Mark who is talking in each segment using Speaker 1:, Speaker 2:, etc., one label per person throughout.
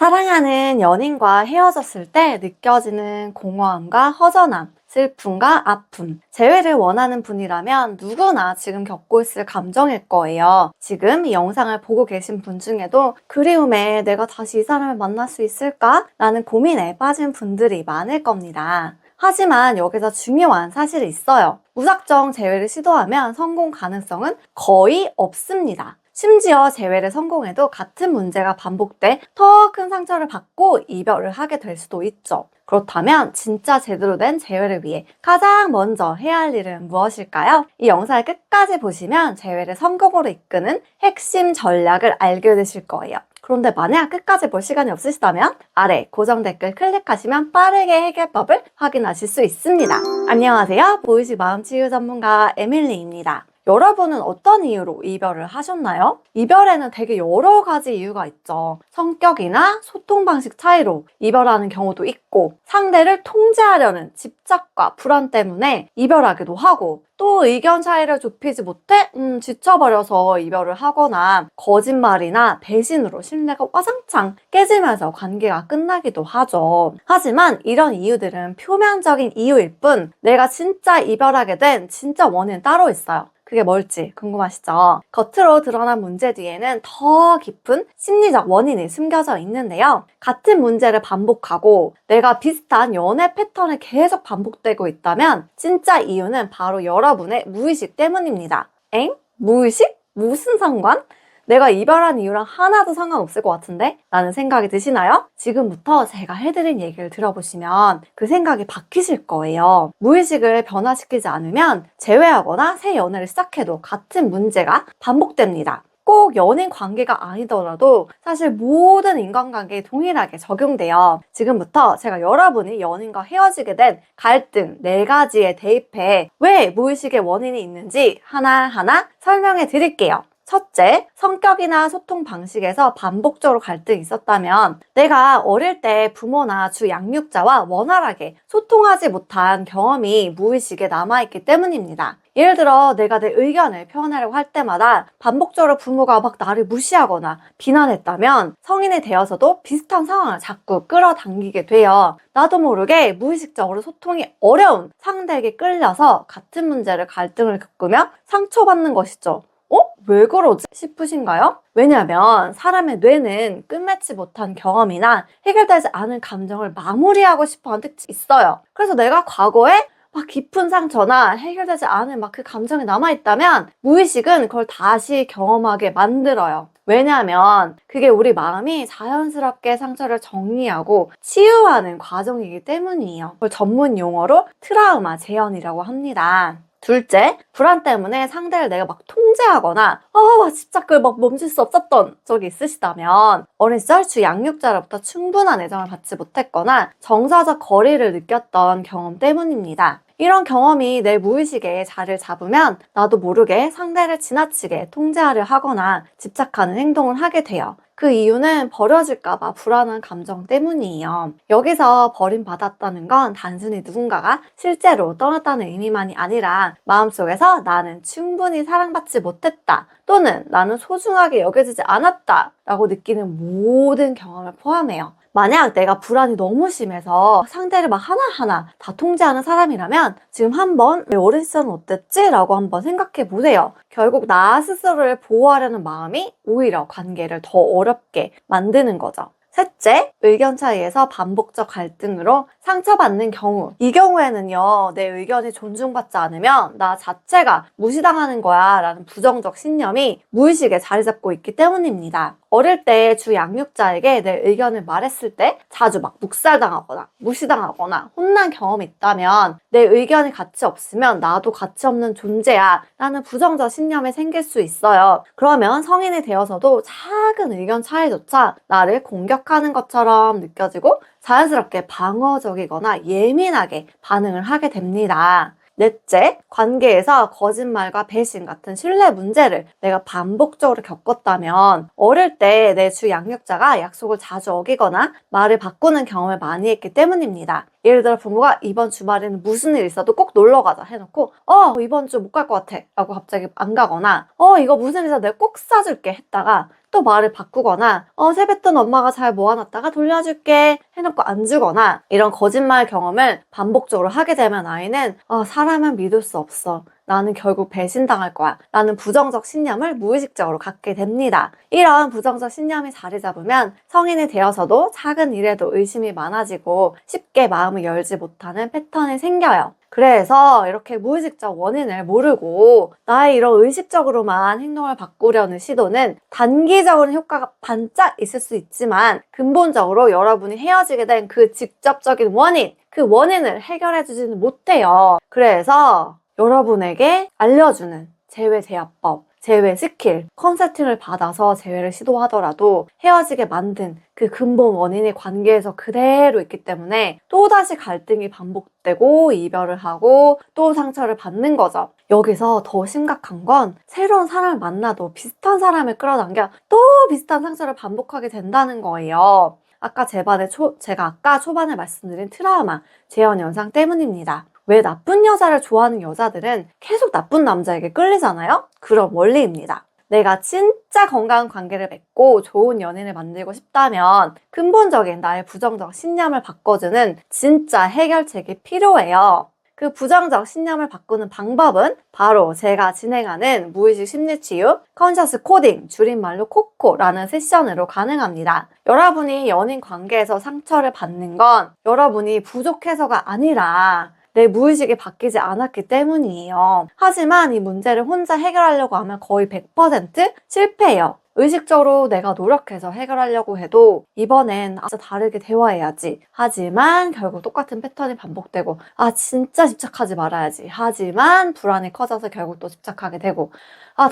Speaker 1: 사랑하는 연인과 헤어졌을 때 느껴지는 공허함과 허전함, 슬픔과 아픔, 재회를 원하는 분이라면 누구나 지금 겪고 있을 감정일 거예요. 지금 이 영상을 보고 계신 분 중에도 그리움에 내가 다시 이 사람을 만날 수 있을까? 라는 고민에 빠진 분들이 많을 겁니다. 하지만 여기서 중요한 사실이 있어요. 무작정 재회를 시도하면 성공 가능성은 거의 없습니다. 심지어 재회를 성공해도 같은 문제가 반복돼 더 큰 상처를 받고 이별을 하게 될 수도 있죠. 그렇다면 진짜 제대로 된 재회를 위해 가장 먼저 해야 할 일은 무엇일까요? 이 영상을 끝까지 보시면 재회를 성공으로 이끄는 핵심 전략을 알게 되실 거예요. 그런데 만약 끝까지 볼 시간이 없으시다면 아래 고정 댓글 클릭하시면 빠르게 해결법을 확인하실 수 있습니다. 안녕하세요. 무의식 마음치유 전문가 에밀리입니다. 여러분은 어떤 이유로 이별을 하셨나요? 이별에는 되게 여러 가지 이유가 있죠. 성격이나 소통 방식 차이로 이별하는 경우도 있고, 상대를 통제하려는 집착과 불안 때문에 이별하기도 하고, 또 의견 차이를 좁히지 못해 지쳐버려서 이별을 하거나 거짓말이나 배신으로 신뢰가 와장창 깨지면서 관계가 끝나기도 하죠. 하지만 이런 이유들은 표면적인 이유일 뿐 내가 진짜 이별하게 된 진짜 원인은 따로 있어요. 그게 뭘지 궁금하시죠? 겉으로 드러난 문제 뒤에는 더 깊은 심리적 원인이 숨겨져 있는데요. 같은 문제를 반복하고 내가 비슷한 연애 패턴을 계속 반복되고 있다면 진짜 이유는 바로 여러분의 무의식 때문입니다. 엥? 무의식? 무슨 상관? 내가 이별한 이유랑 하나도 상관없을 것 같은데? 라는 생각이 드시나요? 지금부터 제가 해드린 얘기를 들어보시면 그 생각이 바뀌실 거예요. 무의식을 변화시키지 않으면 재회하거나 새 연애를 시작해도 같은 문제가 반복됩니다. 꼭 연인 관계가 아니더라도 사실 모든 인간관계에 동일하게 적용돼요. 지금부터 제가 여러분이 연인과 헤어지게 된 갈등 4가지에 대입해 왜 무의식의 원인이 있는지 하나하나 설명해 드릴게요. 첫째, 성격이나 소통 방식에서 반복적으로 갈등이 있었다면 내가 어릴 때 부모나 주 양육자와 원활하게 소통하지 못한 경험이 무의식에 남아있기 때문입니다. 예를 들어 내가 내 의견을 표현하려고 할 때마다 반복적으로 부모가 막 나를 무시하거나 비난했다면 성인이 되어서도 비슷한 상황을 자꾸 끌어당기게 돼요. 나도 모르게 무의식적으로 소통이 어려운 상대에게 끌려서 같은 문제를 갈등을 겪으며 상처받는 것이죠. 왜 그러지? 싶으신가요? 왜냐하면 사람의 뇌는 끝맺지 못한 경험이나 해결되지 않은 감정을 마무리하고 싶어하는 특징이 있어요. 그래서 내가 과거에 막 깊은 상처나 해결되지 않은 막 그 감정이 남아있다면 무의식은 그걸 다시 경험하게 만들어요. 왜냐하면 그게 우리 마음이 자연스럽게 상처를 정리하고 치유하는 과정이기 때문이에요. 그걸 전문 용어로 트라우마 재현이라고 합니다. 둘째, 불안 때문에 상대를 내가 막 통제하거나 집착을 막 멈출 수 없었던 적이 있으시다면 어린 시절 주 양육자로부터 충분한 애정을 받지 못했거나 정서적 거리를 느꼈던 경험 때문입니다. 이런 경험이 내 무의식에 자리를 잡으면 나도 모르게 상대를 지나치게 통제하려 하거나 집착하는 행동을 하게 돼요. 그 이유는 버려질까봐 불안한 감정 때문이에요. 여기서 버림받았다는 건 단순히 누군가가 실제로 떠났다는 의미만이 아니라 마음속에서 나는 충분히 사랑받지 못했다 또는 나는 소중하게 여겨지지 않았다 라고 느끼는 모든 경험을 포함해요. 만약 내가 불안이 너무 심해서 상대를 막 하나하나 다 통제하는 사람이라면 지금 한번 내 어린 시절은 어땠지? 라고 한번 생각해 보세요. 결국 나 스스로를 보호하려는 마음이 오히려 관계를 더 어렵게 만드는 거죠. 셋째, 의견 차이에서 반복적 갈등으로 상처받는 경우. 이 경우에는요, 내 의견이 존중받지 않으면 나 자체가 무시당하는 거야 라는 부정적 신념이 무의식에 자리 잡고 있기 때문입니다. 어릴 때 주 양육자에게 내 의견을 말했을 때 자주 막 묵살당하거나 무시당하거나 혼난 경험이 있다면 내 의견이 가치 없으면 나도 가치 없는 존재야 라는 부정적 신념이 생길 수 있어요. 그러면 성인이 되어서도 작은 의견 차이조차 나를 공격하는 것처럼 느껴지고 자연스럽게 방어적이거나 예민하게 반응을 하게 됩니다. 넷째, 관계에서 거짓말과 배신 같은 신뢰 문제를 내가 반복적으로 겪었다면 어릴 때 내 주 양육자가 약속을 자주 어기거나 말을 바꾸는 경험을 많이 했기 때문입니다. 예를 들어 부모가 이번 주말에는 무슨 일 있어도 꼭 놀러 가자 해놓고 이번 주 못 갈 것 같아 라고 갑자기 안 가거나 이거 무슨 일 있어 내가 꼭 사줄게 했다가 또 말을 바꾸거나 세뱃돈 엄마가 잘 모아놨다가 돌려줄게 해놓고 안 주거나 이런 거짓말 경험을 반복적으로 하게 되면 아이는 사람은 믿을 수 없어. 나는 결국 배신당할 거야. 라는 부정적 신념을 무의식적으로 갖게 됩니다. 이런 부정적 신념이 자리 잡으면 성인이 되어서도 작은 일에도 의심이 많아지고 쉽게 마음을 열지 못하는 패턴이 생겨요. 그래서 이렇게 무의식적 원인을 모르고 나의 이런 의식적으로만 행동을 바꾸려는 시도는 단기적으로는 효과가 반짝 있을 수 있지만 근본적으로 여러분이 헤어지게 된 그 직접적인 원인, 그 원인을 해결해 주지는 못해요. 그래서 여러분에게 알려주는 재회 제압법, 재회 스킬, 컨설팅을 받아서 재회를 시도하더라도 헤어지게 만든 그 근본 원인이 관계에서 그대로 있기 때문에 또다시 갈등이 반복되고 이별을 하고 또 상처를 받는 거죠. 여기서 더 심각한 건 새로운 사람을 만나도 비슷한 사람을 끌어당겨 또 비슷한 상처를 반복하게 된다는 거예요. 아까 제가 아까 초반에 말씀드린 트라우마, 재현 현상 때문입니다. 왜 나쁜 여자를 좋아하는 여자들은 계속 나쁜 남자에게 끌리잖아요? 그런 원리입니다. 내가 진짜 건강한 관계를 맺고 좋은 연인을 만들고 싶다면 근본적인 나의 부정적 신념을 바꿔주는 진짜 해결책이 필요해요. 그 부정적 신념을 바꾸는 방법은 바로 제가 진행하는 무의식 심리치유 컨셔스 코딩, 줄임말로 코코라는 세션으로 가능합니다. 여러분이 연인 관계에서 상처를 받는 건 여러분이 부족해서가 아니라 내 무의식이 바뀌지 않았기 때문이에요. 하지만 이 문제를 혼자 해결하려고 하면 거의 100% 실패해요. 의식적으로 내가 노력해서 해결하려고 해도 이번엔 진짜 다르게 대화해야지. 하지만 결국 똑같은 패턴이 반복되고 진짜 집착하지 말아야지. 하지만 불안이 커져서 결국 또 집착하게 되고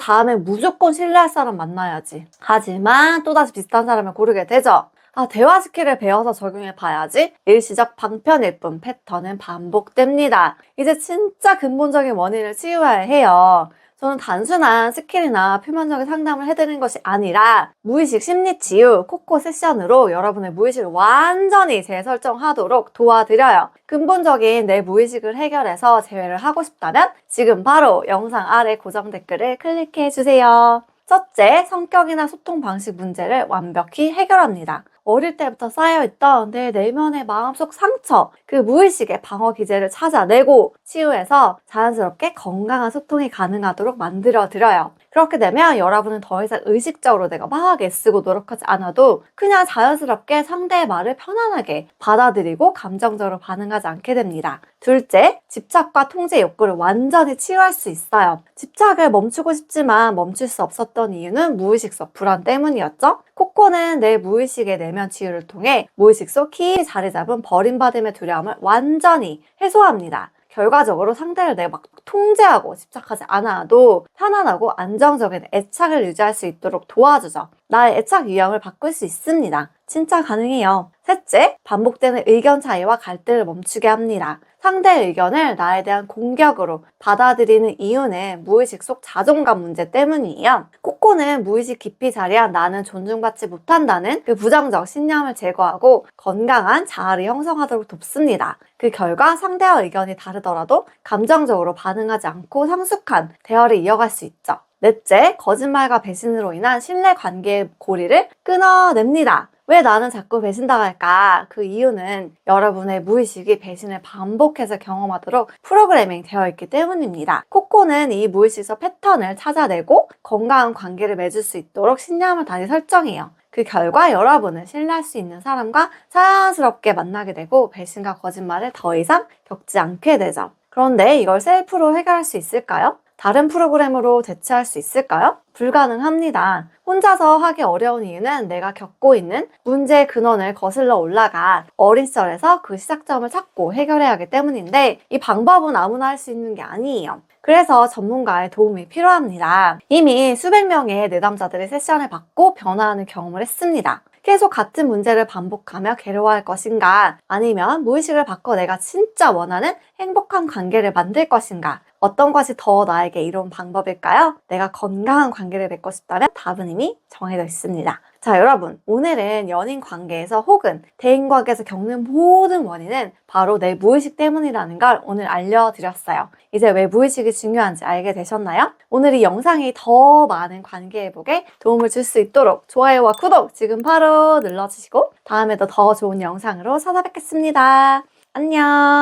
Speaker 1: 다음에 무조건 신뢰할 사람 만나야지. 하지만 또다시 비슷한 사람을 고르게 되죠. 대화 스킬을 배워서 적용해 봐야지. 일시적 방편일 뿐 패턴은 반복됩니다. 이제 진짜 근본적인 원인을 치유해야 해요. 저는 단순한 스킬이나 표면적인 상담을 해드리는 것이 아니라 무의식 심리치유 코코 세션으로 여러분의 무의식을 완전히 재설정하도록 도와드려요. 근본적인 내 무의식을 해결해서 재회를 하고 싶다면 지금 바로 영상 아래 고정 댓글을 클릭해주세요. 첫째, 성격이나 소통 방식 문제를 완벽히 해결합니다. 어릴 때부터 쌓여있던 내 내면의 마음속 상처, 그 무의식의 방어 기제를 찾아내고 치유해서 자연스럽게 건강한 소통이 가능하도록 만들어드려요. 그렇게 되면 여러분은 더 이상 의식적으로 내가 막 애쓰고 노력하지 않아도 그냥 자연스럽게 상대의 말을 편안하게 받아들이고 감정적으로 반응하지 않게 됩니다. 둘째, 집착과 통제 욕구를 완전히 치유할 수 있어요. 집착을 멈추고 싶지만 멈출 수 없었던 이유는 무의식 속 불안 때문이었죠. 코코는 내 무의식의 내면 치유를 통해 무의식 속 깊이 자리 잡은 버림받음의 두려움을 완전히 해소합니다. 결과적으로 상대를 내가 막 통제하고 집착하지 않아도 편안하고 안정적인 애착을 유지할 수 있도록 도와주죠. 나의 애착 유형을 바꿀 수 있습니다. 진짜 가능해요. 셋째, 반복되는 의견 차이와 갈등을 멈추게 합니다. 상대의 의견을 나에 대한 공격으로 받아들이는 이유는 무의식 속 자존감 문제 때문이에요. 코코는 무의식 깊이 자리한 나는 존중받지 못한다는 그 부정적 신념을 제거하고 건강한 자아를 형성하도록 돕습니다. 그 결과 상대와 의견이 다르더라도 감정적으로 반응하지 않고 성숙한 대화를 이어갈 수 있죠. 넷째, 거짓말과 배신으로 인한 신뢰관계의 고리를 끊어냅니다. 왜 나는 자꾸 배신당할까? 그 이유는 여러분의 무의식이 배신을 반복해서 경험하도록 프로그래밍 되어 있기 때문입니다. 코코는 이 무의식에서 패턴을 찾아내고 건강한 관계를 맺을 수 있도록 신념을 다시 설정해요. 그 결과 여러분은 신뢰할 수 있는 사람과 자연스럽게 만나게 되고 배신과 거짓말을 더 이상 겪지 않게 되죠. 그런데 이걸 셀프로 해결할 수 있을까요? 다른 프로그램으로 대체할 수 있을까요? 불가능합니다. 혼자서 하기 어려운 이유는 내가 겪고 있는 문제의 근원을 거슬러 올라가 어린 시절에서 그 시작점을 찾고 해결해야 하기 때문인데 이 방법은 아무나 할 수 있는 게 아니에요. 그래서 전문가의 도움이 필요합니다. 이미 수백 명의 내담자들의 세션을 받고 변화하는 경험을 했습니다. 계속 같은 문제를 반복하며 괴로워할 것인가? 아니면 무의식을 바꿔 내가 진짜 원하는 행복한 관계를 만들 것인가? 어떤 것이 더 나에게 이로운 방법일까요? 내가 건강한 관계를 맺고 싶다면 답은 이미 정해져 있습니다. 자, 여러분, 오늘은 연인 관계에서 혹은 대인 관계에서 겪는 모든 원인은 바로 내 무의식 때문이라는 걸 오늘 알려드렸어요. 이제 왜 무의식이 중요한지 알게 되셨나요? 오늘 이 영상이 더 많은 관계 회복에 도움을 줄 수 있도록 좋아요와 구독 지금 바로 눌러주시고 다음에도 더 좋은 영상으로 찾아뵙겠습니다. 안녕.